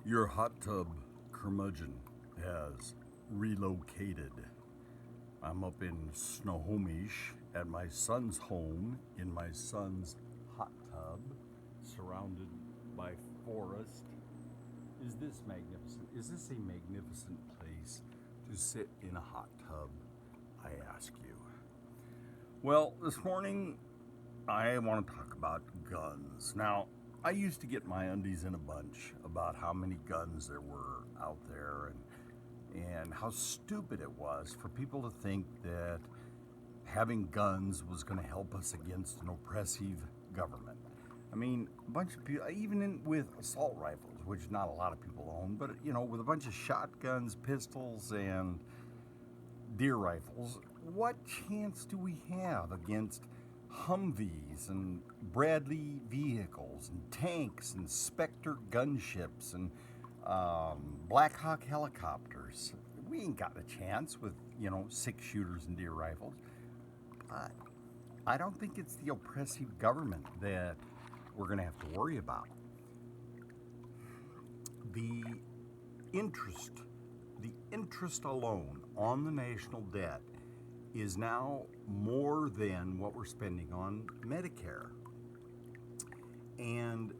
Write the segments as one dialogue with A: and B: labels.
A: Your hot tub curmudgeon has relocated. I'm up in Snohomish at my son's home in my son's hot tub, surrounded by forest. Is this magnificent? Is this a magnificent place to sit in a hot tub? I ask you. Well, this morning I want to talk about guns. Now, I used to get my undies in a bunch about how many guns there were out there and how stupid it was for people to think that having guns was going to help us against an oppressive government. I mean, a bunch of people, even with assault rifles, which not a lot of people own, but with a bunch of shotguns, pistols, and deer rifles, what chance do we have against Humvees and Bradley vehicles and tanks and Spectre gunships and Black Hawk helicopters? We ain't got a chance with, 6-shooters and deer rifles. But I don't think it's the oppressive government that we're going to have to worry about. The interest, the interest alone on the national debt is now more than what we're spending on Medicare. And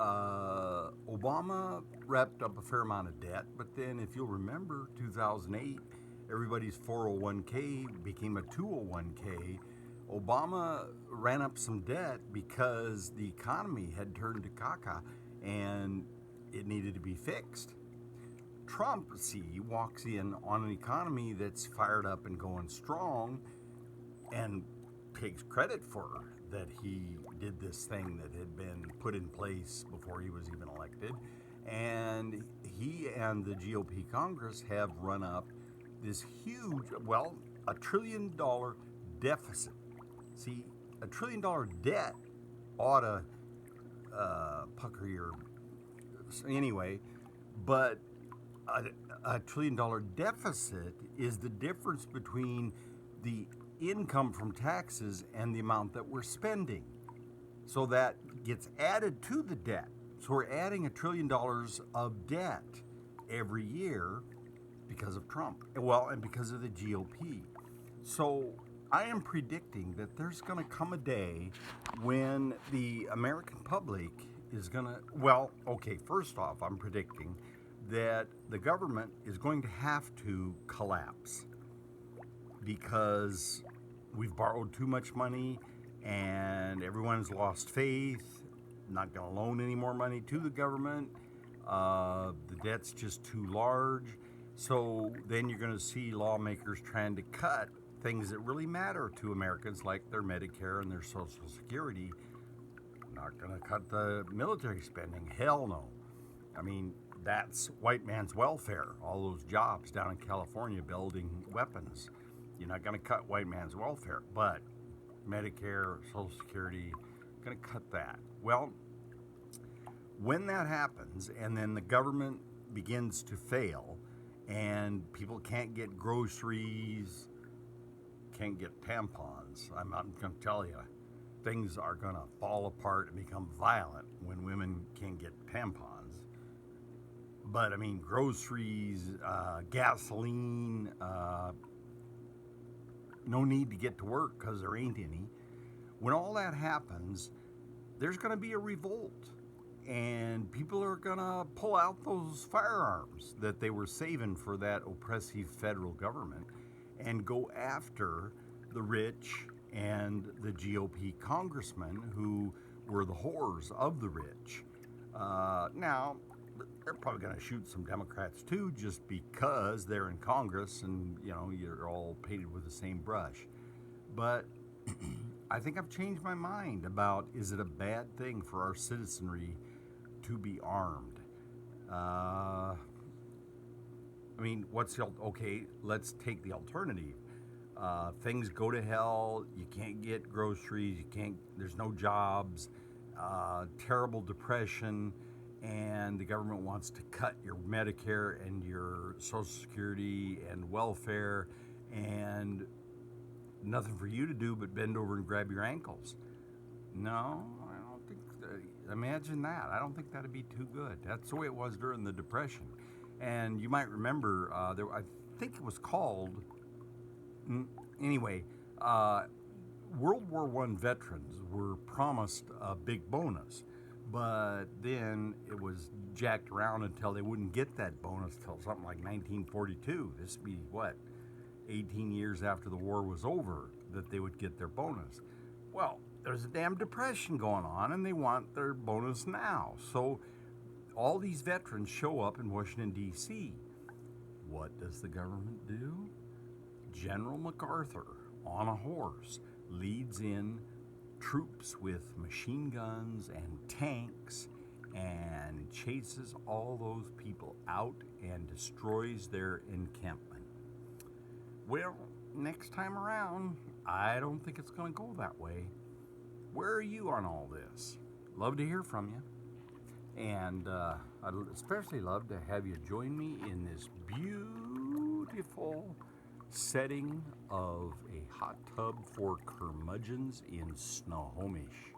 A: Obama wrapped up a fair amount of debt, but then if you'll remember, 2008, everybody's 401k became a 201k. Obama ran up some debt because the economy had turned to caca and it needed to be fixed. Trump, walks in on an economy that's fired up and going strong and takes credit for that he did this thing that had been put in place before he was even elected. And he and the GOP Congress have run up this huge, $1 trillion deficit. See, $1 trillion debt ought to pucker your... Anyway, but $1 trillion deficit is the difference between the income from taxes and the amount that we're spending. So that gets added to the debt. So we're adding $1 trillion of debt every year because of Trump. And because of the GOP. So I am predicting that there's going to come a day when the American public is going to, first off, I'm predicting that the government is going to have to collapse because we've borrowed too much money and everyone's lost faith, not going to loan any more money to the government. The debt's just too large. So then you're going to see lawmakers trying to cut things that really matter to Americans, like their Medicare and their Social Security. Not going to cut the military spending. Hell no. I mean, that's white man's welfare. All those jobs down in California building weapons. You're not going to cut white man's welfare, but Medicare, Social Security, going to cut that. Well, when that happens and then the government begins to fail and people can't get groceries, can't get tampons, I'm going to tell you, things are going to fall apart and become violent when women can't get tampons. But I mean, groceries, gasoline, no need to get to work because there ain't any. When all that happens, there's going to be a revolt. And people are going to pull out those firearms that they were saving for that oppressive federal government and go after the rich and the GOP congressmen who were the whores of the rich. Now, they're probably going to shoot some Democrats too, just because they're in Congress and, you're all painted with the same brush. But I think I've changed my mind about, is it a bad thing for our citizenry to be armed? Let's take the alternative. Things go to hell, you can't get groceries, there's no jobs, terrible depression, and the government wants to cut your Medicare and your Social Security and welfare, and nothing for you to do but bend over and grab your ankles. No, I don't think Imagine that. I don't think that'd be too good. That's the way it was during the Depression. And you might remember, I think it was called, anyway, World War I veterans were promised a big bonus, but then it was jacked around until they wouldn't get that bonus till something like 1942. This would be, 18 years after the war was over that they would get their bonus. Well, there's a damn depression going on and they want their bonus now. So all these veterans show up in Washington, D.C. What does the government do? General MacArthur, on a horse, leads in troops with machine guns and tanks and chases all those people out and destroys their encampment. Well, next time around, I don't think it's going to go that way. Where are you on all this? Love to hear from you. And I'd especially love to have you join me in this beautiful setting of a hot tub for curmudgeons in Snohomish.